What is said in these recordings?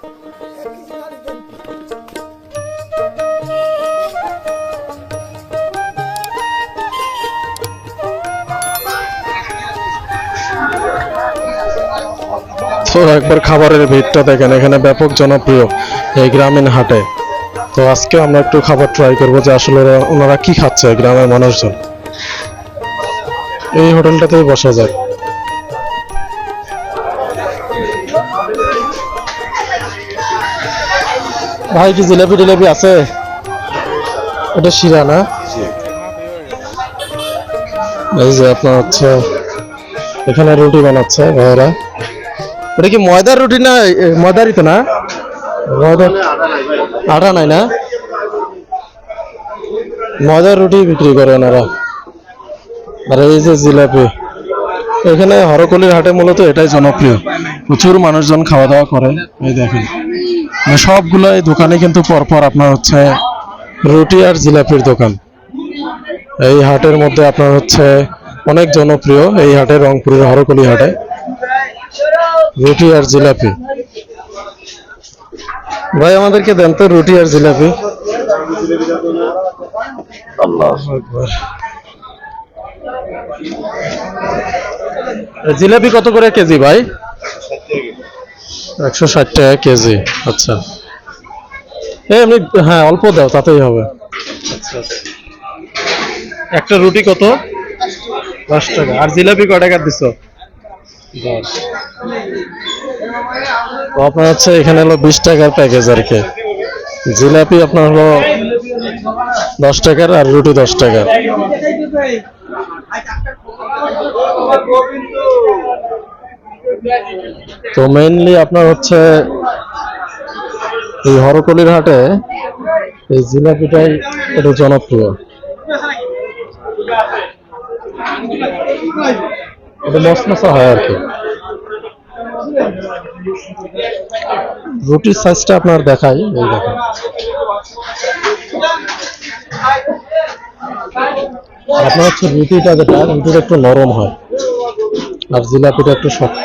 তো একবার খাবারের ভিড়টা দেখেন, এখানে ব্যাপক জনপ্রিয় এই গ্রামীণ হাটে। তো আজকে আমরা একটু খাবার ট্রাই করবো যে আসলে ওনারা কি খাচ্ছে গ্রামের মানুষজন। এই হোটেলটাতেই বসা যায়। ভাই কি জিলাপি টিলাপি আছে? এটা শিরা না? এই যে আপনার হচ্ছে এখানে রুটি বানাচ্ছে ভাইয়েরা। এটা কি ময়দার রুটি না? ময়দারই তো না? ময়দার আটা নাই না? ময়দার রুটি বিক্রি করে ওনারা। আর এই যে জিলাপি, এখানে হরকলির হাটে মূলত এটাই জনপ্রিয়, প্রচুর মানুষজন খাওয়া দাওয়া করে। এই দেখেন সবগুলো এই দোকানে কিন্তু পরপর আপনার হচ্ছে রুটি আর জিলাপির দোকান। এই হাটের মধ্যে আপনার হচ্ছে অনেক জনপ্রিয় এই হাটে, রংপুরের হরকলি হাটে রুটি আর জিলাপি। ভাই আমাদেরকে দেন তো রুটি আর জিলাপি। আল্লাহু আকবার। জিলাপি কত করে কেজি ভাই? 160 টাকা কেজি। আচ্ছা এমনি হ্যাঁ অল্প দাও তাতেই হবে। আচ্ছা একটা রুটি কত? 10 টাকা। আর জিলাপি কয় টাকা দিছো? 10। তো আপনার হচ্ছে এখানে হলো 20 টাকার প্যাকেজ আর কি। জিলাপি আপনার হলো 10 টাকার আর রুটি 10 টাকা। তো মেইনলি আপনার হচ্ছে এই হরকলির হাটে এই জিলাপিটাই একটু জনপ্রিয়। এটা মশমশা হয় আর কি। রুটির সাইজটা আপনার দেখাই, এই দেখেন আপনার হচ্ছে রুটিটা যেটা, রুটিটা একটু নরম হয় আর জিলাপিটা একটু শক্ত।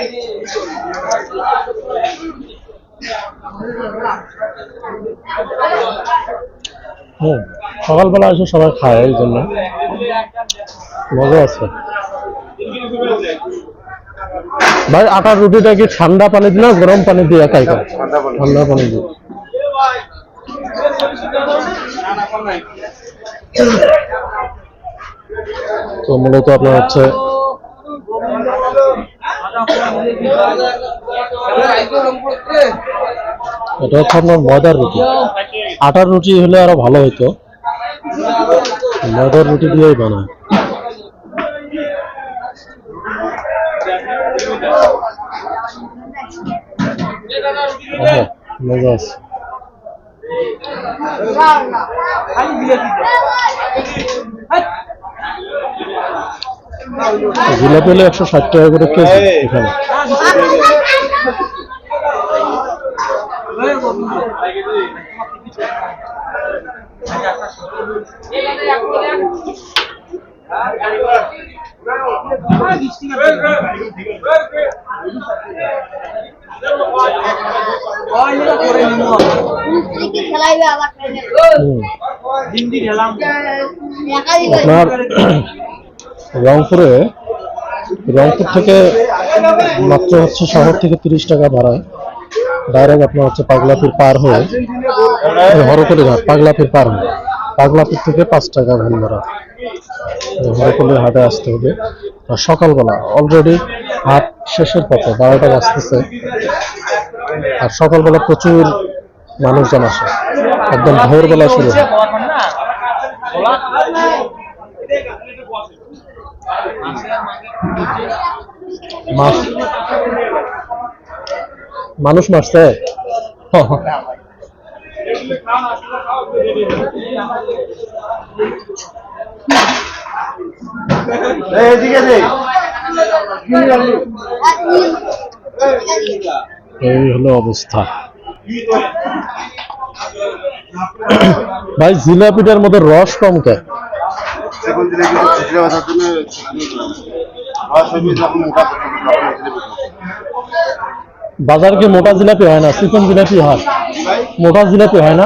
সকালবেলা এসে সবাই খায়, এই জন্য মজা আছে। ভাই আটার রুটিটা কি ঠান্ডা পানি দিয়ে না গরম পানি দিয়ে একাই খায়? ঠান্ডা পানি দিয়ে। তো মূলত আপনার হচ্ছে এটা হচ্ছে আপনার ময়দার রুটি। আটার রুটি হলে আরো ভালো হতো, ময়দার রুটি দিয়েই বানায়। মজা আছে। জিলাপি হলে 160 টাকা করে কেজি এখানে। আপনার রংপুর থেকে মাত্র হচ্ছে শহর থেকে 30 টাকা ভাড়ায় ডাইরেক্ট আপনার হচ্ছে পাগলাপীর পার হয়ে হরকলি ঘাট, পাগলাপীর পার হয়ে পাগলাপীর থেকে 5 টাকা ভ্যান ভাড়া হরকলির হাটে আসতে হবে। আর সকালবেলা অলরেডি হাট শেষের পথে, 12টা বাজতেছে, আর সকালবেলা প্রচুর মানুষজন আসে, একদম ভোরবেলা শুরু হয়। মানুষ মারছে। এই হলো অবস্থা। ভাই জিলাপিটার মধ্যে রস কম কে? বাজার কি মোটা জিলাপি হয় না, চিকন জিলাপি হয়? মোটা জিলাপি হয় না?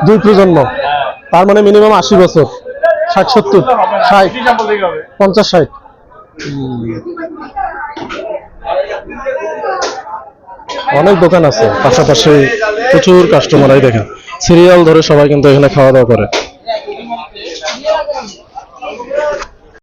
দুই প্রজন্ম, তার মানে মিনিমাম 80 বছর, 60 70 60 50 60। অনেক দোকান আছে পাশাপাশি, প্রচুর কাস্টমার। দেখেন সিরিয়াল ধরে সবাই কিন্তু এখানে খাওয়া দাওয়া করে।